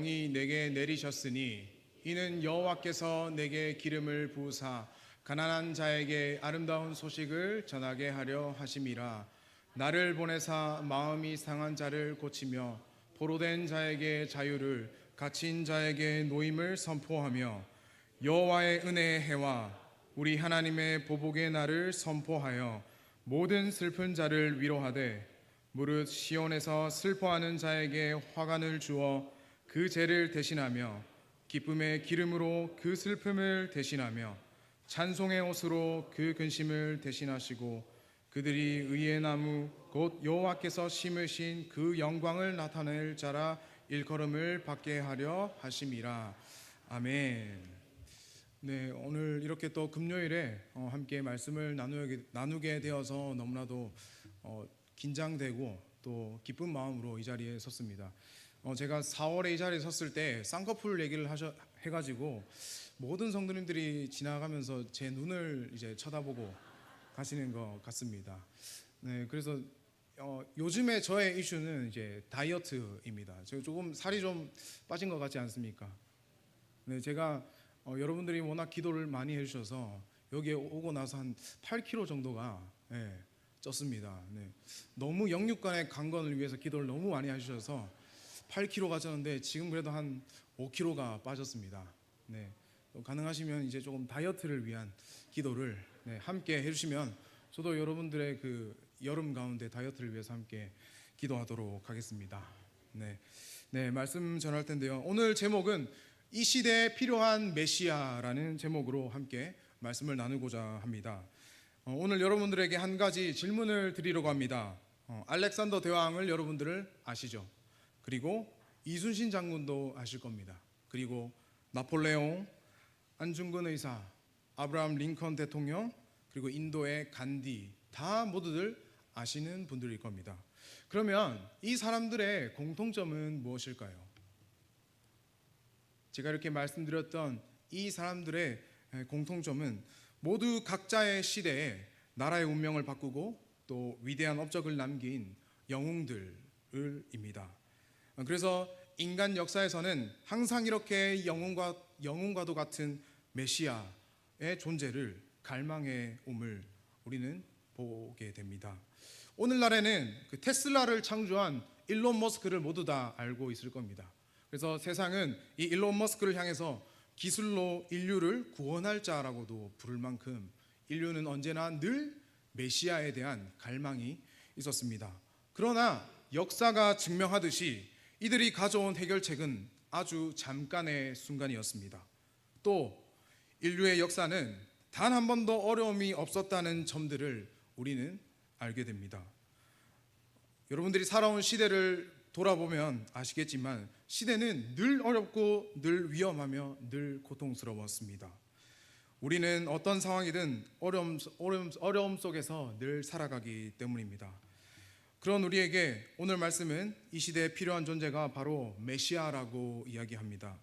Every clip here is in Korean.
영이 내게 내리셨으니 이는 여호와께서 내게 기름을 부으사 가난한 자에게 아름다운 소식을 전하게 하려 하심이라. 나를 보내사 마음이 상한 자를 고치며 포로된 자에게 자유를, 갇힌 자에게 노임을 선포하며 여호와의 은혜의 해와 우리 하나님의 보복의 날을 선포하여 모든 슬픈 자를 위로하되 무릇 시온에서 슬퍼하는 자에게 화관을 주어 그 죄를 대신하며 기쁨의 기름으로 그 슬픔을 대신하며 찬송의 옷으로 그 근심을 대신하시고 그들이 의의 나무 곧 여호와께서 심으신 그 영광을 나타낼 자라 일컬음을 받게 하려 하심이라. 아멘. 네, 오늘 이렇게 또 금요일에 함께 말씀을 나누게 되어서 너무나도 긴장되고 또 기쁜 마음으로 이 자리에 섰습니다. 제가 4월에 이 자리에 섰을 때 쌍꺼풀 얘기를 해가지고 모든 성도님들이 지나가면서 제 눈을 이제 쳐다보고 가시는 것 같습니다. 네, 그래서 요즘에 저의 이슈는 이제 다이어트입니다. 제가 조금 살이 좀 빠진 것 같지 않습니까? 네, 제가 여러분들이 워낙 기도를 많이 해주셔서 여기에 오고 나서 한 8kg 정도가 쪘습니다. 네, 너무 영육간의 강건을 위해서 기도를 너무 많이 해주셔서 8kg가 쪘는데 지금 그래도 한 5kg가 빠졌습니다. 네, 가능하시면 이제 조금 다이어트를 위한 기도를 함께 해주시면 저도 여러분들의 그 여름 가운데 다이어트를 위해서 함께 기도하도록 하겠습니다. 네, 말씀 전할 텐데요. 오늘 제목은 이 시대에 필요한 메시아라는 제목으로 함께 말씀을 나누고자 합니다. 오늘 여러분들에게 한 가지 질문을 드리려고 합니다. 알렉산더 대왕을 여러분들을 아시죠? 그리고 이순신 장군도 아실 겁니다. 그리고 나폴레옹, 안중근 의사, 아브라함 링컨 대통령, 그리고 인도의 간디, 다 모두들 아시는 분들일 겁니다. 그러면 이 사람들의 공통점은 무엇일까요? 제가 이렇게 말씀드렸던 이 사람들의 공통점은 모두 각자의 시대에 나라의 운명을 바꾸고 또 위대한 업적을 남긴 영웅들입니다. 그래서 인간 역사에서는 항상 이렇게 영웅과도 같은 메시아의 존재를 갈망해 옴을 우리는 보게 됩니다. 오늘날에는 그 테슬라를 창조한 일론 머스크를 모두 다 알고 있을 겁니다. 그래서 세상은 이 일론 머스크를 향해서 기술로 인류를 구원할 자라고도 부를 만큼 인류는 언제나 늘 메시아에 대한 갈망이 있었습니다. 그러나 역사가 증명하듯이 이들이 가져온 해결책은 아주 잠깐의 순간이었습니다. 또 인류의 역사는 단 한 번도 어려움이 없었다는 점들을 우리는 알게 됩니다. 여러분들이 살아온 시대를 돌아보면 아시겠지만 시대는 늘 어렵고 늘 위험하며 늘 고통스러웠습니다. 우리는 어떤 상황이든 어려움 속에서 늘 살아가기 때문입니다. 그런 우리에게 오늘 말씀은 이 시대에 필요한 존재가 바로 메시아라고 이야기합니다.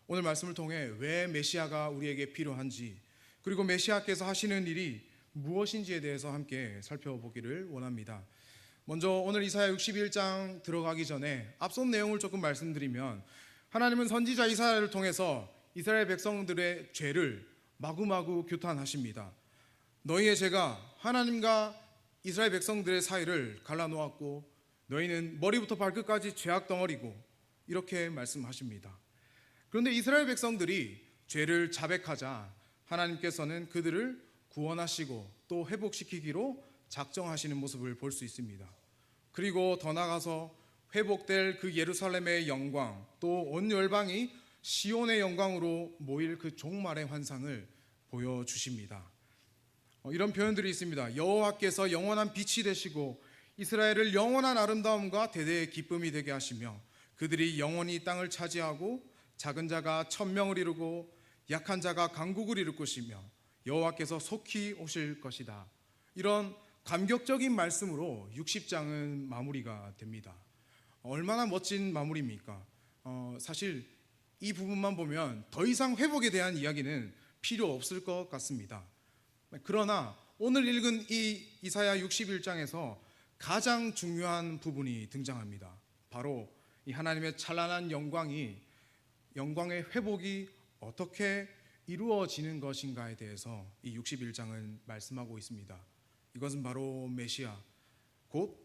오늘 말씀을 통해 왜 메시아가 우리에게 필요한지, 그리고 메시아께서 하시는 일이 무엇인지에 대해서 함께 살펴보기를 원합니다. 먼저 오늘 이사야 61장 들어가기 전에 앞선 내용을 조금 말씀드리면, 하나님은 선지자 이사야를 통해서 이스라엘 백성들의 죄를 마구마구 규탄하십니다. 너희의 죄가 하나님과 이스라엘 백성들의 사이를 갈라놓았고 너희는 머리부터 발끝까지 죄악 덩어리고, 이렇게 말씀하십니다. 그런데 이스라엘 백성들이 죄를 자백하자 하나님께서는 그들을 구원하시고 또 회복시키기로 작정하시는 모습을 볼 수 있습니다. 그리고 더 나아가서 회복될 그 예루살렘의 영광, 또 온 열방이 시온의 영광으로 모일 그 종말의 환상을 보여주십니다. 이런 표현들이 있습니다. 여호와께서 영원한 빛이 되시고 이스라엘을 영원한 아름다움과 대대의 기쁨이 되게 하시며 그들이 영원히 땅을 차지하고 작은 자가 1000명을 이루고 약한 자가 강국을 이룰 것이며 여호와께서 속히 오실 것이다. 이런 감격적인 말씀으로 60장은 마무리가 됩니다. 얼마나 멋진 마무리입니까? 사실 이 부분만 보면 더 이상 회복에 대한 이야기는 필요 없을 것 같습니다. 그러나 오늘 읽은 이 이사야 61장에서 가장 중요한 부분이 등장합니다. 바로 이 하나님의 찬란한 영광의 회복이 어떻게 이루어지는 것인가에 대해서 이 61장은 말씀하고 있습니다. 이것은 바로 메시아 곧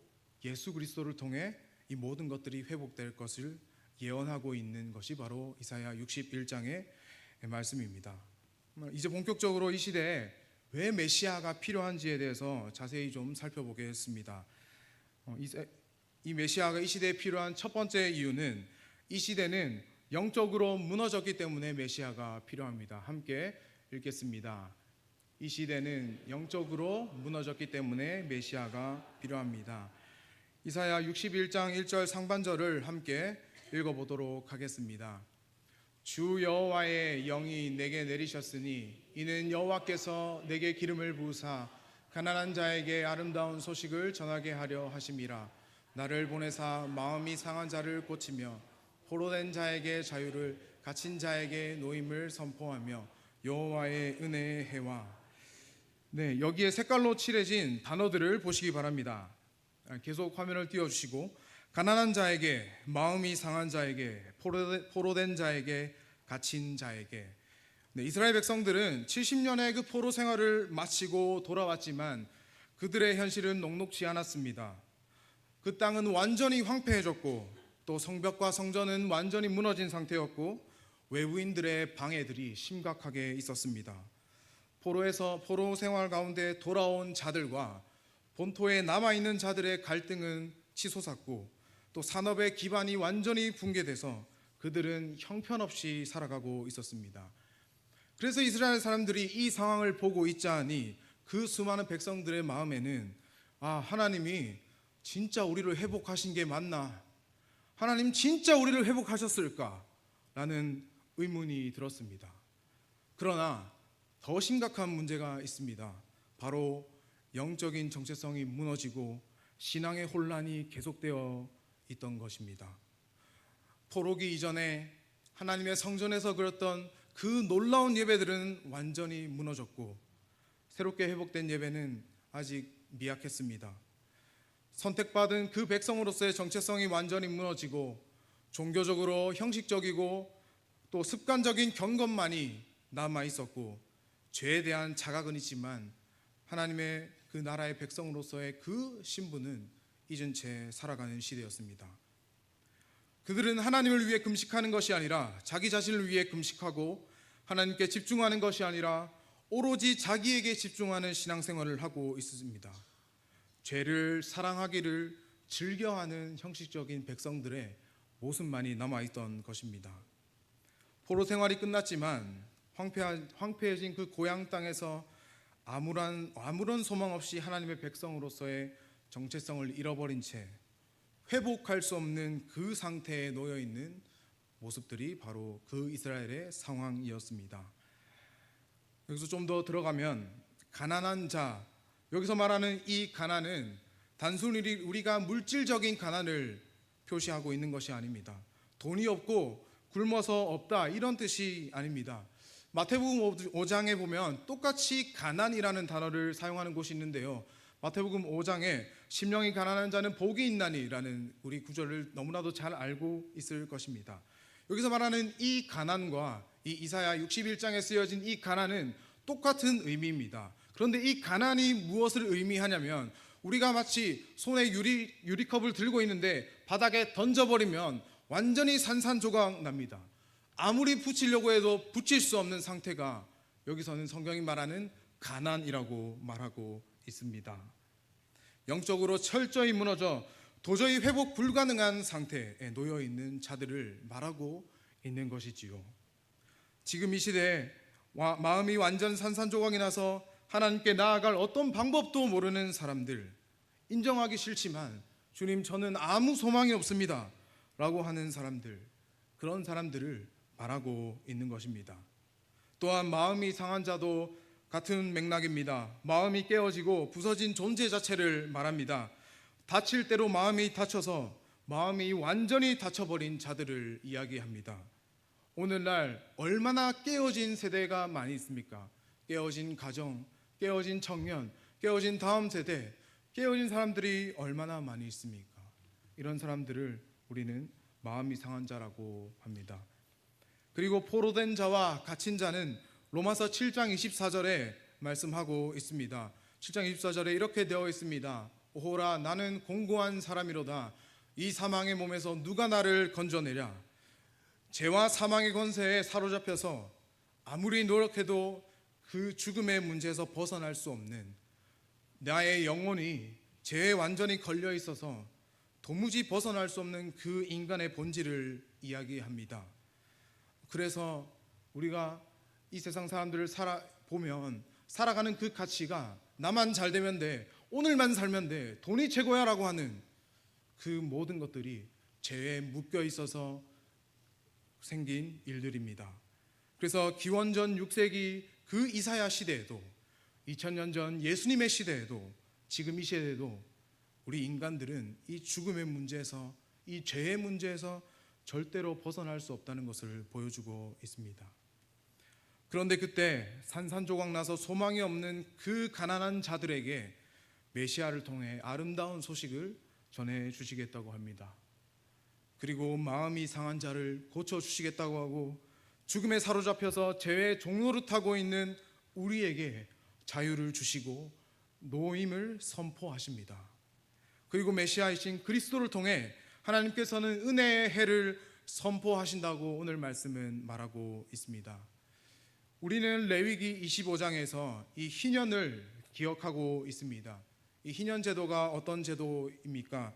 예수 그리스도를 통해 이 모든 것들이 회복될 것을 예언하고 있는 것이 바로 이사야 61장의 말씀입니다. 이제 본격적으로 이 시대에 왜 메시아가 필요한지에 대해서 자세히 좀 살펴보겠습니다. 이 메시아가 이 시대에 필요한 첫 번째 이유는 이 시대는 영적으로 무너졌기 때문에 메시아가 필요합니다. 함께 읽겠습니다. 이 시대는 영적으로 무너졌기 때문에 메시아가 필요합니다. 이사야 61장 1절 상반절을 함께 읽어보도록 하겠습니다. 주 여호와의 영이 내게 내리셨으니 이는 여호와께서 내게 기름을 부으사 가난한 자에게 아름다운 소식을 전하게 하려 하심이라. 나를 보내사 마음이 상한 자를 고치며 포로된 자에게 자유를 갇힌 자에게 노임을 선포하며 여호와의 은혜의 해와. 여기에 색깔로 칠해진 단어들을 보시기 바랍니다. 계속 화면을 띄워주시고 가난한 자에게, 마음이 상한 자에게, 포로된 자에게, 갇힌 자에게. 이스라엘 백성들은 70년의 그 포로 생활을 마치고 돌아왔지만 그들의 현실은 녹록지 않았습니다. 그 땅은 완전히 황폐해졌고 또 성벽과 성전은 완전히 무너진 상태였고 외부인들의 방해들이 심각하게 있었습니다. 포로 생활 가운데 돌아온 자들과 본토에 남아있는 자들의 갈등은 치솟았고 또 산업의 기반이 완전히 붕괴돼서 그들은 형편없이 살아가고 있었습니다. 그래서 이스라엘 사람들이 이 상황을 보고 있자니 그 수많은 백성들의 마음에는 하나님이 진짜 우리를 회복하신 게 맞나? 하나님 진짜 우리를 회복하셨을까? 라는 의문이 들었습니다. 그러나 더 심각한 문제가 있습니다. 바로 영적인 정체성이 무너지고 신앙의 혼란이 계속되어 있던 것입니다. 포로기 이전에 하나님의 성전에서 그렸던 그 놀라운 예배들은 완전히 무너졌고 새롭게 회복된 예배는 아직 미약했습니다. 선택받은 그 백성으로서의 정체성이 완전히 무너지고 종교적으로 형식적이고 또 습관적인 경건만이 남아 있었고 죄에 대한 자각은 있지만 하나님의 그 나라의 백성으로서의 그 신분은 잊은 채 살아가는 시대였습니다. 그들은 하나님을 위해 금식하는 것이 아니라 자기 자신을 위해 금식하고 하나님께 집중하는 것이 아니라 오로지 자기에게 집중하는 신앙생활을 하고 있습니다. 죄를 사랑하기를 즐겨하는 형식적인 백성들의 모습만이 남아있던 것입니다. 포로 생활이 끝났지만 황폐해진 그 고향 땅에서 아무런 소망 없이 하나님의 백성으로서의 정체성을 잃어버린 채 회복할 수 없는 그 상태에 놓여 있는 모습들이 바로 그 이스라엘의 상황이었습니다. 여기서 좀 더 들어가면 가난한 자, 여기서 말하는 이 가난은 단순히 우리가 물질적인 가난을 표시하고 있는 것이 아닙니다. 돈이 없고 굶어서 없다 이런 뜻이 아닙니다. 마태복음 5장에 보면 똑같이 가난이라는 단어를 사용하는 곳이 있는데요. 마태복음 5장에 심령이 가난한 자는 복이 있나니라는 우리 구절을 너무나도 잘 알고 있을 것입니다. 여기서 말하는 이 가난과 이 이사야 61장에 쓰여진 이 가난은 똑같은 의미입니다. 그런데 이 가난이 무엇을 의미하냐면 우리가 마치 손에 유리컵을 들고 있는데 바닥에 던져버리면 완전히 산산조각 납니다. 아무리 붙이려고 해도 붙일 수 없는 상태가 여기서는 성경이 말하는 가난이라고 말하고 있습니다. 영적으로 철저히 무너져 도저히 회복 불가능한 상태에 놓여 있는 자들을 말하고 있는 것이지요. 지금 이 시대에 마음이 완전 산산조각이 나서 하나님께 나아갈 어떤 방법도 모르는 사람들, 인정하기 싫지만 주님 저는 아무 소망이 없습니다 라고 하는 사람들, 그런 사람들을 말하고 있는 것입니다. 또한 마음이 상한 자도 같은 맥락입니다. 마음이 깨어지고 부서진 존재 자체를 말합니다. 다칠 대로 마음이 다쳐서 마음이 완전히 다쳐버린 자들을 이야기합니다. 오늘날 얼마나 깨어진 세대가 많이 있습니까? 깨어진 가정, 깨어진 청년, 깨어진 다음 세대, 깨어진 사람들이 얼마나 많이 있습니까? 이런 사람들을 우리는 마음이 상한 자라고 합니다. 그리고 포로된 자와 갇힌 자는 로마서 7장 24절에 말씀하고 있습니다. 7장 24절에 이렇게 되어 있습니다. 오호라 나는 공고한 사람이로다. 이 사망의 몸에서 누가 나를 건져내랴. 죄와 사망의 권세에 사로잡혀서 아무리 노력해도 그 죽음의 문제에서 벗어날 수 없는 나의 영혼이 죄에 완전히 걸려 있어서 도무지 벗어날 수 없는 그 인간의 본질을 이야기합니다. 그래서 우리가 이 세상 사람들을 보면 살아가는 그 가치가 나만 잘 되면 돼, 오늘만 살면 돼, 돈이 최고야라고 하는 그 모든 것들이 죄에 묶여 있어서 생긴 일들입니다. 그래서 기원전 6세기 그 이사야 시대에도 2000년 전 예수님의 시대에도 지금 이 시대에도 우리 인간들은 이 죽음의 문제에서, 이 죄의 문제에서 절대로 벗어날 수 없다는 것을 보여주고 있습니다. 그런데 그때 산산조각 나서 소망이 없는 그 가난한 자들에게 메시아를 통해 아름다운 소식을 전해주시겠다고 합니다. 그리고 마음이 상한 자를 고쳐주시겠다고 하고 죽음에 사로잡혀서 죄의 종노릇하고 있는 우리에게 자유를 주시고 노임을 선포하십니다. 그리고 메시아이신 그리스도를 통해 하나님께서는 은혜의 해를 선포하신다고 오늘 말씀은 말하고 있습니다. 우리는 레위기 25장에서 이 희년을 기억하고 있습니다. 이 희년 제도가 어떤 제도입니까?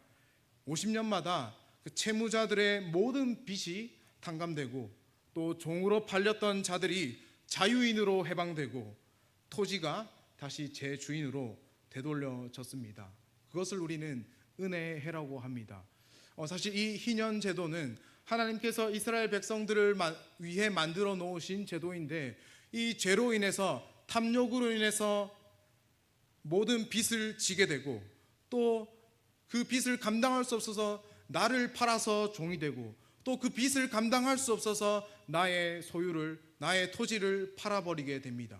50년마다 그 채무자들의 모든 빚이 탕감되고 또 종으로 팔렸던 자들이 자유인으로 해방되고 토지가 다시 제 주인으로 되돌려졌습니다. 그것을 우리는 은혜의 해라고 합니다. 사실 이 희년 제도는 하나님께서 이스라엘 백성들을 위해 만들어 놓으신 제도인데 이 죄로 인해서, 탐욕으로 인해서 모든 빚을 지게 되고 또 그 빚을 감당할 수 없어서 나를 팔아서 종이 되고 또 그 빚을 감당할 수 없어서 나의 소유를, 나의 토지를 팔아버리게 됩니다.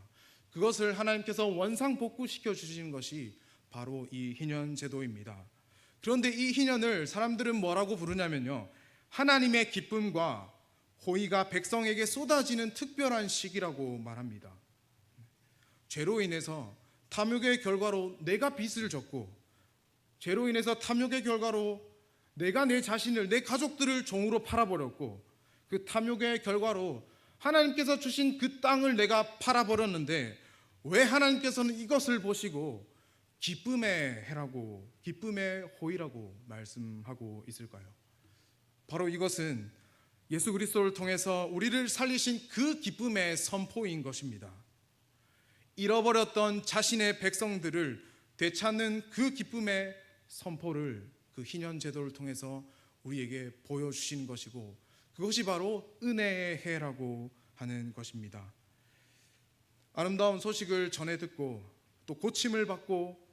그것을 하나님께서 원상복구시켜 주시는 것이 바로 이 희년 제도입니다. 그런데 이 희년을 사람들은 뭐라고 부르냐면요, 하나님의 기쁨과 호의가 백성에게 쏟아지는 특별한 시기라고 말합니다. 죄로 인해서 탐욕의 결과로 내가 빚을 졌고, 죄로 인해서 탐욕의 결과로 내가 내 자신을, 내 가족들을 종으로 팔아버렸고, 그 탐욕의 결과로 하나님께서 주신 그 땅을 내가 팔아버렸는데 왜 하나님께서는 이것을 보시고 기쁨의 해라고, 기쁨의 호의라고 말씀하고 있을까요? 바로 이것은 예수 그리스도를 통해서 우리를 살리신 그 기쁨의 선포인 것입니다. 잃어버렸던 자신의 백성들을 되찾는 그 기쁨의 선포를 그 희년 제도를 통해서 우리에게 보여주시는 것이고, 그것이 바로 은혜의 해라고 하는 것입니다. 아름다운 소식을 전해 듣고 또 고침을 받고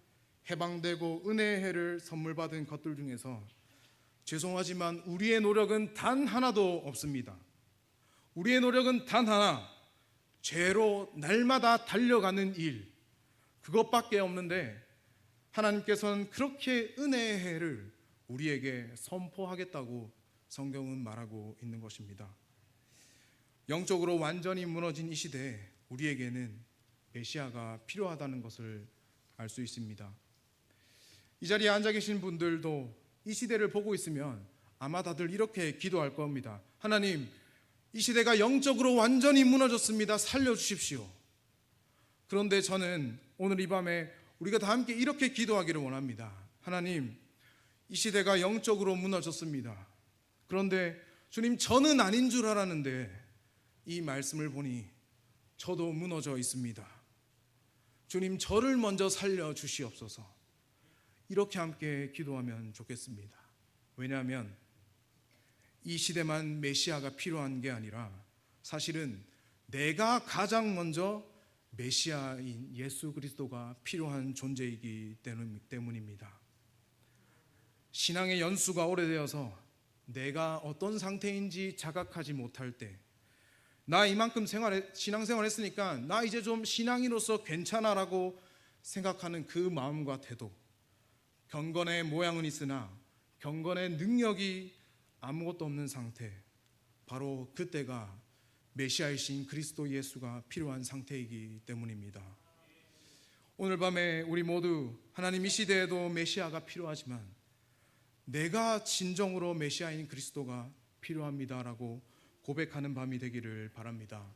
해방되고 은혜의 해를 선물 받은 것들 중에서 죄송하지만 우리의 노력은 단 하나도 없습니다. 우리의 노력은 단 하나, 죄로 날마다 달려가는 일, 그것밖에 없는데 하나님께서는 그렇게 은혜의 해를 우리에게 선포하겠다고 성경은 말하고 있는 것입니다. 영적으로 완전히 무너진 이 시대에 우리에게는 메시아가 필요하다는 것을 알 수 있습니다. 이 자리에 앉아 계신 분들도 이 시대를 보고 있으면 아마 다들 이렇게 기도할 겁니다. 하나님, 이 시대가 영적으로 완전히 무너졌습니다. 살려주십시오. 그런데 저는 오늘 이 밤에 우리가 다 함께 이렇게 기도하기를 원합니다. 하나님, 이 시대가 영적으로 무너졌습니다. 그런데 주님, 저는 아닌 줄 알았는데 이 말씀을 보니 저도 무너져 있습니다. 주님, 저를 먼저 살려주시옵소서. 이렇게 함께 기도하면 좋겠습니다. 왜냐하면 이 시대만 메시아가 필요한 게 아니라 사실은 내가 가장 먼저 메시아인 예수 그리스도가 필요한 존재이기 때문입니다. 신앙의 연수가 오래되어서 내가 어떤 상태인지 자각하지 못할 때, 나 이만큼 신앙생활 했으니까 나 이제 좀 신앙인으로서 괜찮아라고 생각하는 그 마음과 태도, 경건의 모양은 있으나 경건의 능력이 아무것도 없는 상태, 바로 그때가 메시아이신 그리스도 예수가 필요한 상태이기 때문입니다. 오늘 밤에 우리 모두 하나님 이 시대에도 메시아가 필요하지만 내가 진정으로 메시아인 그리스도가 필요합니다라고 고백하는 밤이 되기를 바랍니다.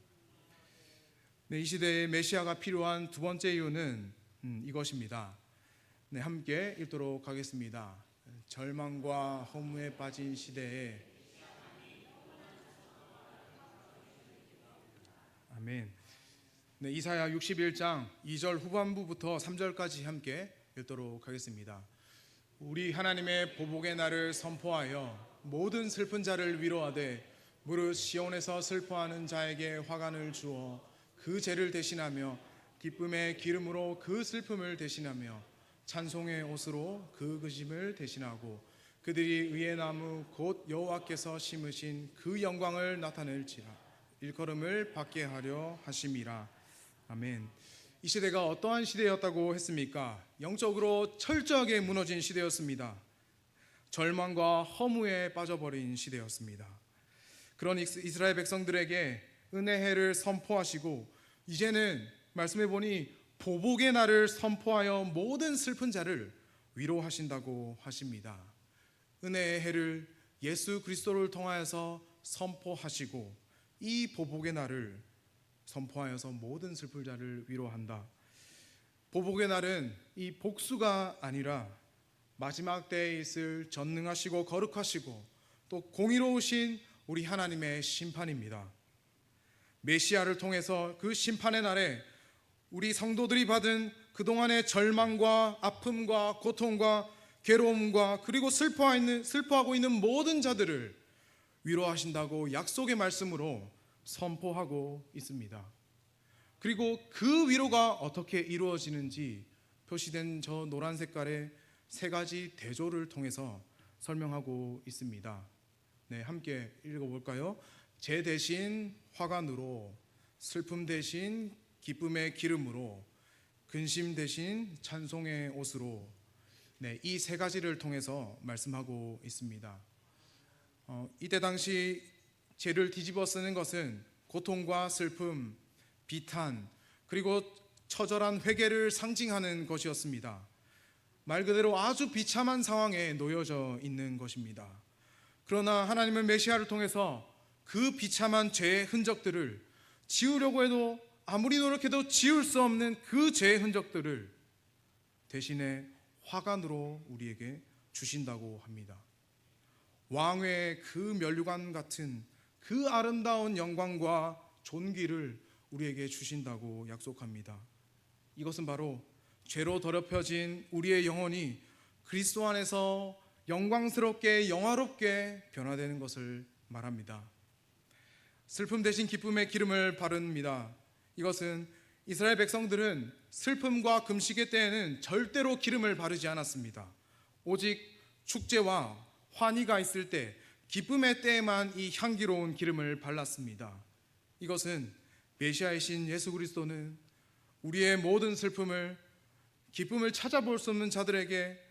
네, 이 시대에 메시아가 필요한 두 번째 이유는 이것입니다. 네, 함께 읽도록 하겠습니다. 절망과 허무에 빠진 시대에 아멘. 네, 이사야 61장 2절 후반부부터 3절까지 함께 읽도록 하겠습니다. 우리 하나님의 보복의 날을 선포하여 모든 슬픈 자를 위로하되 무릇 시온에서 슬퍼하는 자에게 화관을 주어 그 죄를 대신하며 기쁨의 기름으로 그 슬픔을 대신하며 찬송의 옷으로 그 근심을 대신하고 그들이 의의 나무 곧 여호와께서 심으신 그 영광을 나타낼지라 일컬음을 받게 하려 하심이라. 아멘. 이 시대가 어떠한 시대였다고 했습니까? 영적으로 철저하게 무너진 시대였습니다. 절망과 허무에 빠져버린 시대였습니다. 그런 이스라엘 백성들에게 은혜의 해를 선포하시고 이제는 말씀해 보니 보복의 날을 선포하여 모든 슬픈 자를 위로하신다고 하십니다. 은혜의 해를 예수 그리스도를 통하여서 선포하시고 이 보복의 날을 선포하여서 모든 슬픈 자를 위로한다. 보복의 날은 이 복수가 아니라 마지막 때에 있을 전능하시고 거룩하시고 또 공의로우신 우리 하나님의 심판입니다. 메시아를 통해서 그 심판의 날에 우리 성도들이 받은 그동안의 절망과 아픔과 고통과 괴로움과 그리고 슬퍼하고 있는 모든 자들을 위로하신다고 약속의 말씀으로 선포하고 있습니다. 그리고 그 위로가 어떻게 이루어지는지 표시된 저 노란 색깔의 세 가지 대조를 통해서 설명하고 있습니다. 네, 함께 읽어볼까요? 죄 대신 화관으로, 슬픔 대신 기쁨의 기름으로, 근심 대신 찬송의 옷으로, 네, 이 세 가지를 통해서 말씀하고 있습니다. 이때 당시 죄를 뒤집어 쓰는 것은 고통과 슬픔, 비탄, 그리고 처절한 회개를 상징하는 것이었습니다. 말 그대로 아주 비참한 상황에 놓여져 있는 것입니다. 그러나 하나님은 메시아를 통해서 그 비참한 죄의 흔적들을 지우려고 해도 아무리 노력해도 지울 수 없는 그 죄의 흔적들을 대신에 화관으로 우리에게 주신다고 합니다. 왕의 그 면류관 같은 그 아름다운 영광과 존귀를 우리에게 주신다고 약속합니다. 이것은 바로 죄로 더럽혀진 우리의 영혼이 그리스도 안에서 영광스럽게 영화롭게 변화되는 것을 말합니다. 슬픔 대신 기쁨의 기름을 바릅니다. 이것은 이스라엘 백성들은 슬픔과 금식의 때에는 절대로 기름을 바르지 않았습니다. 오직 축제와 환희가 있을 때 기쁨의 때에만 이 향기로운 기름을 발랐습니다. 이것은 메시아이신 예수 그리스도는 우리의 모든 슬픔을 기쁨을 찾아볼 수 없는 자들에게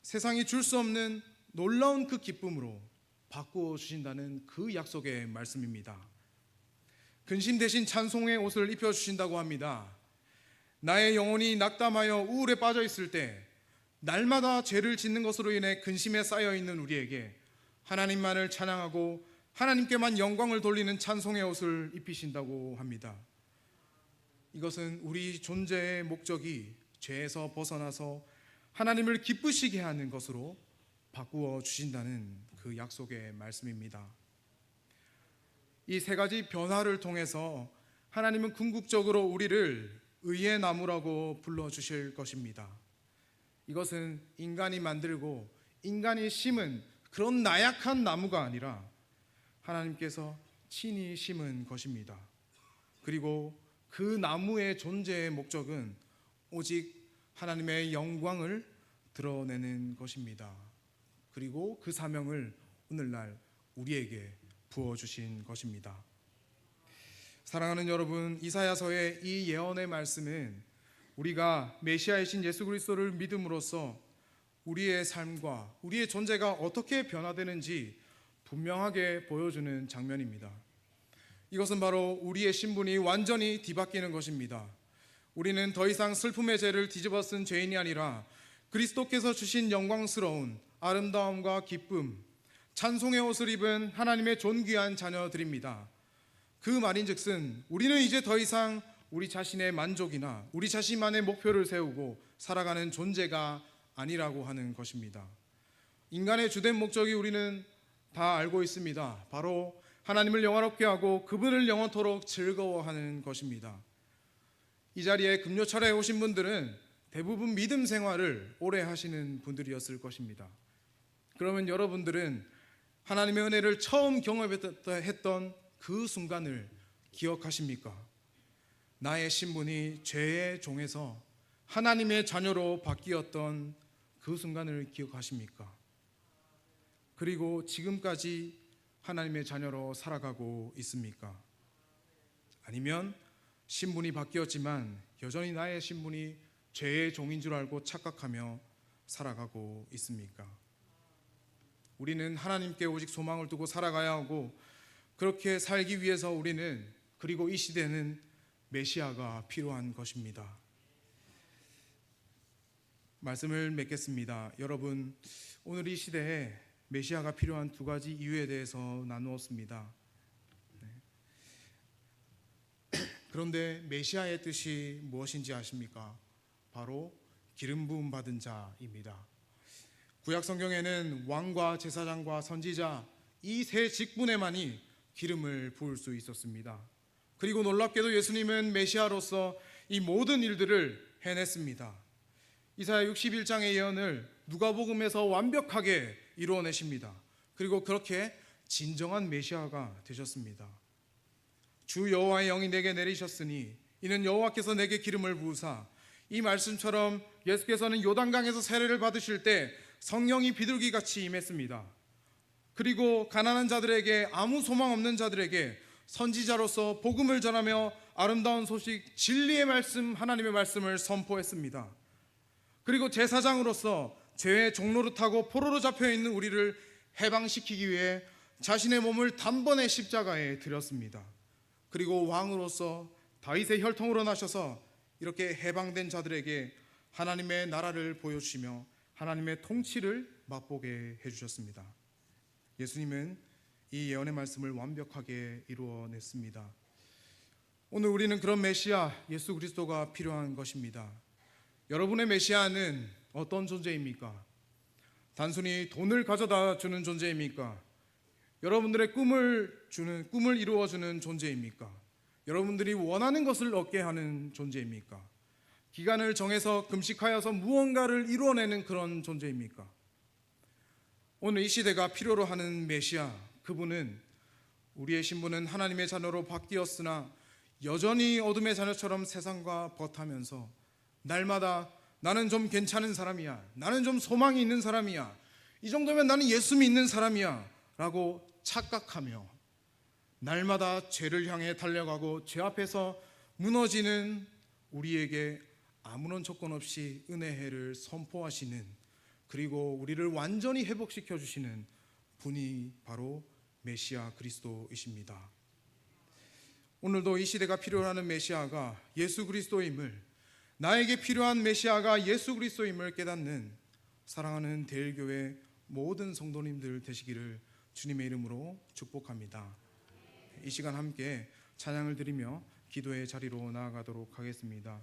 세상이 줄 수 없는 놀라운 그 기쁨으로 바꾸어 주신다는 그 약속의 말씀입니다. 근심 대신 찬송의 옷을 입혀 주신다고 합니다. 나의 영혼이 낙담하여 우울에 빠져 있을 때 날마다 죄를 짓는 것으로 인해 근심에 쌓여 있는 우리에게 하나님만을 찬양하고 하나님께만 영광을 돌리는 찬송의 옷을 입히신다고 합니다. 이것은 우리 존재의 목적이 죄에서 벗어나서 하나님을 기쁘시게 하는 것으로 바꾸어 주신다는 그 약속의 말씀입니다. 이 세 가지 변화를 통해서 하나님은 궁극적으로 우리를 의의 나무라고 불러주실 것입니다. 이것은 인간이 만들고 인간이 심은 그런 나약한 나무가 아니라 하나님께서 친히 심은 것입니다. 그리고 그 나무의 존재의 목적은 오직 하나님의 영광을 드러내는 것입니다. 그리고 그 사명을 오늘날 우리에게 부어주신 것입니다. 사랑하는 여러분, 이사야서의 이 예언의 말씀은 우리가 메시아이신 예수 그리스도를 믿음으로써 우리의 삶과 우리의 존재가 어떻게 변화되는지 분명하게 보여주는 장면입니다. 이것은 바로 우리의 신분이 완전히 뒤바뀌는 것입니다. 우리는 더 이상 슬픔의 죄를 뒤집어 쓴 죄인이 아니라 그리스도께서 주신 영광스러운 아름다움과 기쁨, 찬송의 옷을 입은 하나님의 존귀한 자녀들입니다. 그 말인즉슨 우리는 이제 더 이상 우리 자신의 만족이나 우리 자신만의 목표를 세우고 살아가는 존재가 아니라고 하는 것입니다. 인간의 주된 목적이 우리는 다 알고 있습니다. 바로 하나님을 영화롭게 하고 그분을 영원토록 즐거워하는 것입니다. 이 자리에 금요철에 오신 분들은 대부분 믿음 생활을 오래 하시는 분들이었을 것입니다. 그러면 여러분들은 하나님의 은혜를 처음 경험했던 그 순간을 기억하십니까? 나의 신분이 죄의 종에서 하나님의 자녀로 바뀌었던 그 순간을 기억하십니까? 그리고 지금까지 하나님의 자녀로 살아가고 있습니까? 아니면 신분이 바뀌었지만 여전히 나의 신분이 죄의 종인 줄 알고 착각하며 살아가고 있습니까? 우리는 하나님께 오직 소망을 두고 살아가야 하고 그렇게 살기 위해서 우리는 그리고 이 시대는 메시아가 필요한 것입니다. 말씀을 맺겠습니다. 여러분, 오늘 이 시대에 메시아가 필요한 두 가지 이유에 대해서 나누었습니다. 그런데 메시아의 뜻이 무엇인지 아십니까? 바로 기름 부음 받은 자입니다. 구약 성경에는 왕과 제사장과 선지자 이 세 직분에만이 기름을 부을 수 있었습니다. 그리고 놀랍게도 예수님은 메시아로서 이 모든 일들을 해냈습니다. 이사야 61장의 예언을 누가복음에서 완벽하게 이루어내십니다. 그리고 그렇게 진정한 메시아가 되셨습니다. 주 여호와의 영이 내게 내리셨으니 이는 여호와께서 내게 기름을 부으사, 이 말씀처럼 예수께서는 요단강에서 세례를 받으실 때 성령이 비둘기같이 임했습니다. 그리고 가난한 자들에게, 아무 소망 없는 자들에게 선지자로서 복음을 전하며 아름다운 소식, 진리의 말씀, 하나님의 말씀을 선포했습니다. 그리고 제사장으로서 죄의 종노릇하고 포로로 잡혀있는 우리를 해방시키기 위해 자신의 몸을 단번에 십자가에 드렸습니다. 그리고 왕으로서 다윗의 혈통으로 나셔서 이렇게 해방된 자들에게 하나님의 나라를 보여주시며 하나님의 통치를 맛보게 해주셨습니다. 예수님은 이 예언의 말씀을 완벽하게 이루어냈습니다. 오늘 우리는 그런 메시아 예수 그리스도가 필요한 것입니다. 여러분의 메시아는 어떤 존재입니까? 단순히 돈을 가져다 주는 존재입니까? 여러분들의 꿈을 이루어주는 존재입니까? 여러분들이 원하는 것을 얻게 하는 존재입니까? 기간을 정해서 금식하여서 무언가를 이루어내는 그런 존재입니까? 오늘 이 시대가 필요로 하는 메시아, 그분은 우리의 신분은 하나님의 자녀로 바뀌었으나 여전히 어둠의 자녀처럼 세상과 버타면서 날마다 나는 좀 괜찮은 사람이야, 나는 좀 소망이 있는 사람이야, 이 정도면 나는 예수 믿는 사람이야 라고 착각하며 날마다 죄를 향해 달려가고 죄 앞에서 무너지는 우리에게 아무런 조건 없이 은혜를 선포하시는, 그리고 우리를 완전히 회복시켜 주시는 분이 바로 메시아 그리스도이십니다. 오늘도 이 시대가 필요하는 메시아가 예수 그리스도임을, 나에게 필요한 메시아가 예수 그리스도임을 깨닫는 사랑하는 대일교회 모든 성도님들 되시기를 주님의 이름으로 축복합니다. 이 시간 함께 찬양을 드리며 기도의 자리로 나아가도록 하겠습니다.